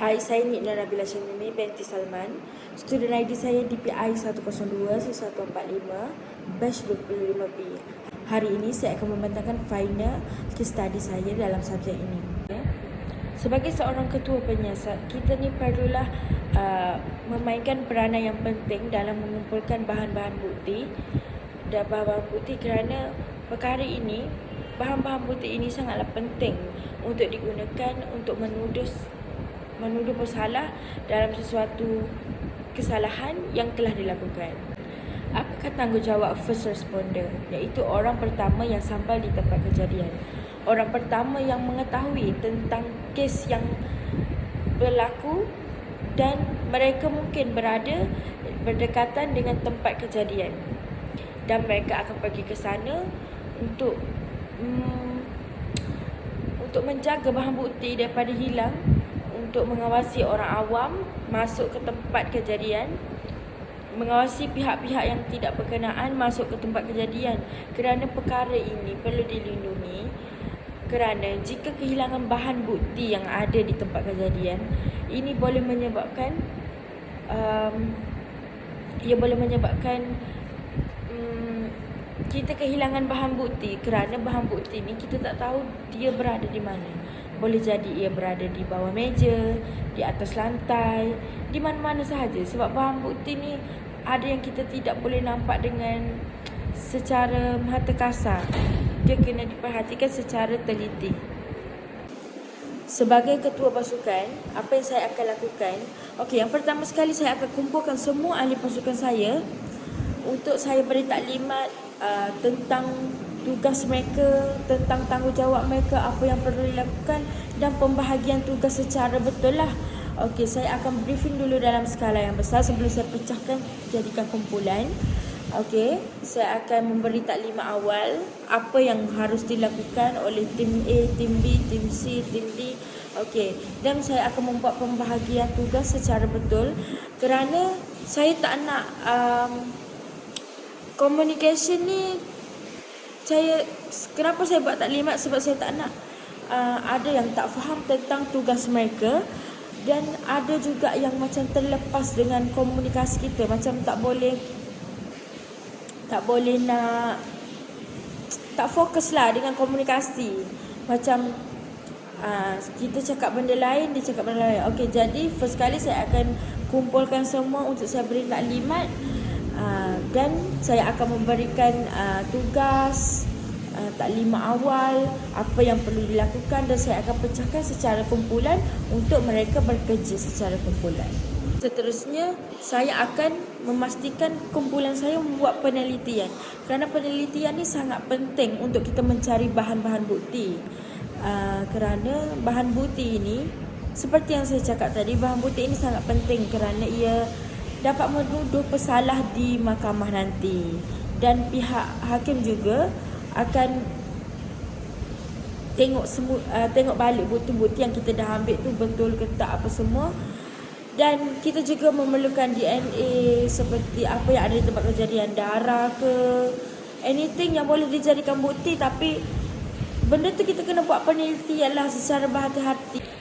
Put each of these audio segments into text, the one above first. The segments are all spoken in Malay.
Hai, saya Nikna Nabila Syamimi binti Salman. Student ID saya DPI 102-1145 batch 25B. Hari ini saya akan membentangkan final case study saya dalam subjek ini. Sebagai seorang ketua penyiasat, kita ni perlulah memainkan peranan yang penting dalam mengumpulkan bahan-bahan bukti dan bahan-bahan bukti kerana perkara ini, bahan-bahan bukti ini sangatlah penting untuk digunakan untuk menuduh bersalah dalam sesuatu kesalahan yang telah dilakukan. Apakah tanggungjawab first responder, iaitu orang pertama yang sampai di tempat kejadian, orang pertama yang mengetahui tentang kes yang berlaku dan mereka mungkin berada berdekatan dengan tempat kejadian dan mereka akan pergi ke sana untuk menjaga bahan bukti daripada hilang, untuk mengawasi orang awam masuk ke tempat kejadian, mengawasi pihak-pihak yang tidak berkenaan masuk ke tempat kejadian, kerana perkara ini perlu dilindungi. Kerana jika kehilangan bahan bukti yang ada di tempat kejadian, ini boleh menyebabkan kita kehilangan bahan bukti, kerana bahan bukti ni kita tak tahu dia berada di mana. Boleh jadi ia berada di bawah meja, di atas lantai, di mana-mana sahaja. Sebab bahan bukti ni ada yang kita tidak boleh nampak dengan secara mata kasar. Dia kena diperhatikan secara teliti. Sebagai ketua pasukan, apa yang saya akan lakukan? Okey, yang pertama sekali saya akan kumpulkan semua ahli pasukan saya untuk saya beri taklimat tentang tugas mereka, tentang tanggungjawab mereka, apa yang perlu dilakukan dan pembahagian tugas secara betul lah. Okey, saya akan briefing dulu dalam skala yang besar sebelum saya pecahkan jadikan kumpulan. Okey, saya akan memberi taklimat awal apa yang harus dilakukan oleh tim A, tim B, tim C, tim D. Okey, dan saya akan membuat pembahagian tugas secara betul kerana saya tak nak communication ni kenapa saya buat taklimat, sebab saya tak nak ada yang tak faham tentang tugas mereka dan ada juga yang macam terlepas dengan komunikasi kita, macam tak boleh tak fokus lah dengan komunikasi, macam kita cakap benda lain, dia cakap benda lain. Okey, jadi first kali saya akan kumpulkan semua untuk saya beri taklimat. Dan saya akan memberikan tugas, taklimat awal, apa yang perlu dilakukan, dan saya akan pecahkan secara kumpulan untuk mereka bekerja secara kumpulan. Seterusnya, saya akan memastikan kumpulan saya membuat penelitian, kerana penelitian ni sangat penting untuk kita mencari bahan-bahan bukti. Kerana bahan bukti ini, seperti yang saya cakap tadi, bahan bukti ini sangat penting kerana ia dapat menuduh pesalah di mahkamah nanti, dan pihak hakim juga akan tengok balik bukti-bukti yang kita dah ambil tu betul ke tak apa semua. Dan kita juga memerlukan DNA seperti apa yang ada di tempat kejadian, darah ke anything yang boleh dijadikan bukti, tapi benda tu kita kena buat penelitian lah secara berhati-hati.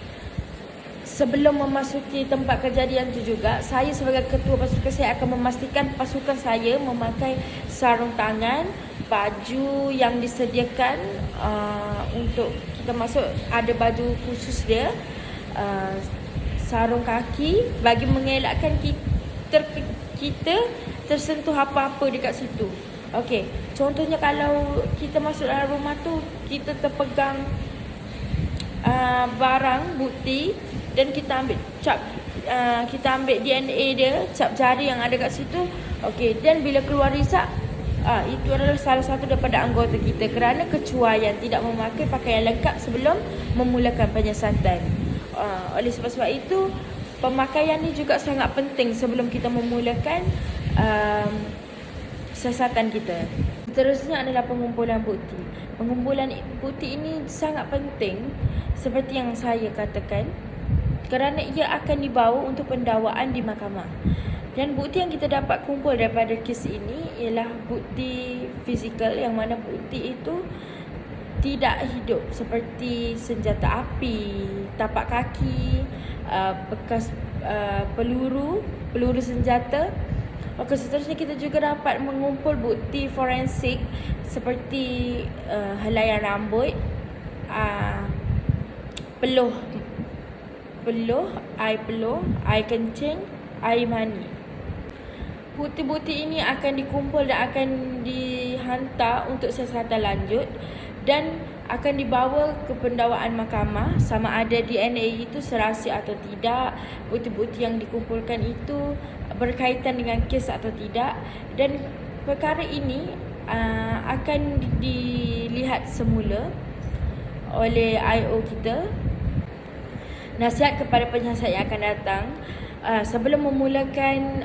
Sebelum memasuki tempat kejadian tu juga, saya sebagai ketua pasukan, saya akan memastikan pasukan saya memakai sarung tangan, baju yang disediakan untuk kita masuk, ada baju khusus dia, sarung kaki bagi mengelakkan kita tersentuh apa-apa dekat situ. Okey, contohnya kalau kita masuk dalam rumah tu, kita terpegang barang bukti dan kita ambil DNA dia, cap jari yang ada kat situ. Okey, dan bila keluar risap, itu adalah salah satu daripada anggota kita kerana kecuaian tidak memakai pakaian lengkap sebelum memulakan penyiasatan. Oleh sebab itu, pemakaian ni juga sangat penting sebelum kita memulakan siasatan kita. Seterusnya adalah pengumpulan bukti. Pengumpulan bukti ini sangat penting seperti yang saya katakan, kerana ia akan dibawa untuk pendakwaan di mahkamah. Dan bukti yang kita dapat kumpul daripada kes ini ialah bukti fizikal, yang mana bukti itu tidak hidup seperti senjata api, tapak kaki, bekas peluru senjata. Okey, seterusnya kita juga dapat mengumpul bukti forensik seperti helaian rambut, peluh, air kencing, air mani. Bukti-bukti ini akan dikumpul dan akan dihantar untuk siasatan lanjut dan akan dibawa ke pendakwaan mahkamah sama ada DNA itu serasi atau tidak, bukti-bukti yang dikumpulkan itu berkaitan dengan kes atau tidak, dan perkara ini akan dilihat semula oleh IO kita. Nasihat kepada penyiasat yang akan datang, sebelum memulakan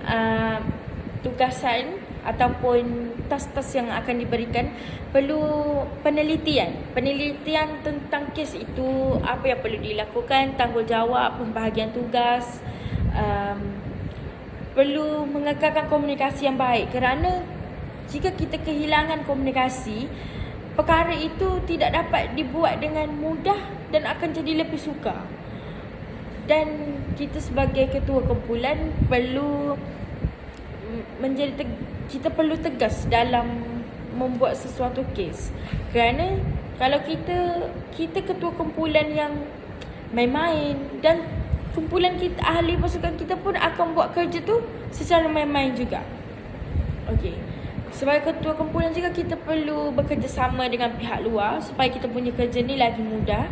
tugasan ataupun tas-tas yang akan diberikan, perlu penelitian tentang kes itu, apa yang perlu dilakukan, tanggungjawab, pembahagian tugas. Perlu mengekalkan komunikasi yang baik, kerana jika kita kehilangan komunikasi, perkara itu tidak dapat dibuat dengan mudah dan akan jadi lebih sukar. Dan kita sebagai ketua kumpulan perlu kita perlu tegas dalam membuat sesuatu kes, kerana kalau kita ketua kumpulan yang main-main, dan kumpulan kita, ahli pasukan kita pun akan buat kerja tu secara main-main juga. Okey, sebagai ketua kumpulan juga kita perlu bekerjasama dengan pihak luar supaya kita punya kerja ni lagi mudah.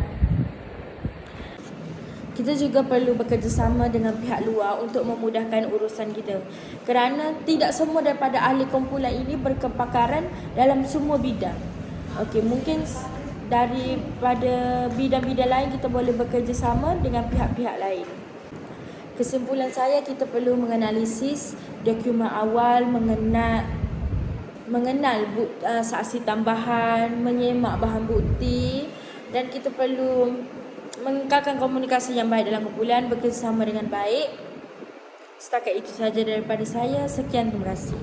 Kita juga perlu bekerjasama dengan pihak luar untuk memudahkan urusan kita, kerana tidak semua daripada ahli kumpulan ini berkepakaran dalam semua bidang. Okey, mungkin daripada bidang-bidang lain kita boleh bekerjasama dengan pihak-pihak lain. Kesimpulan saya, kita perlu menganalisis dokumen awal, mengenal saksi tambahan, menyemak bahan bukti, dan kita perlu mengekalkan komunikasi yang baik dalam kumpulan, bekerjasama dengan baik. Setakat itu saja daripada saya. Sekian, terima kasih.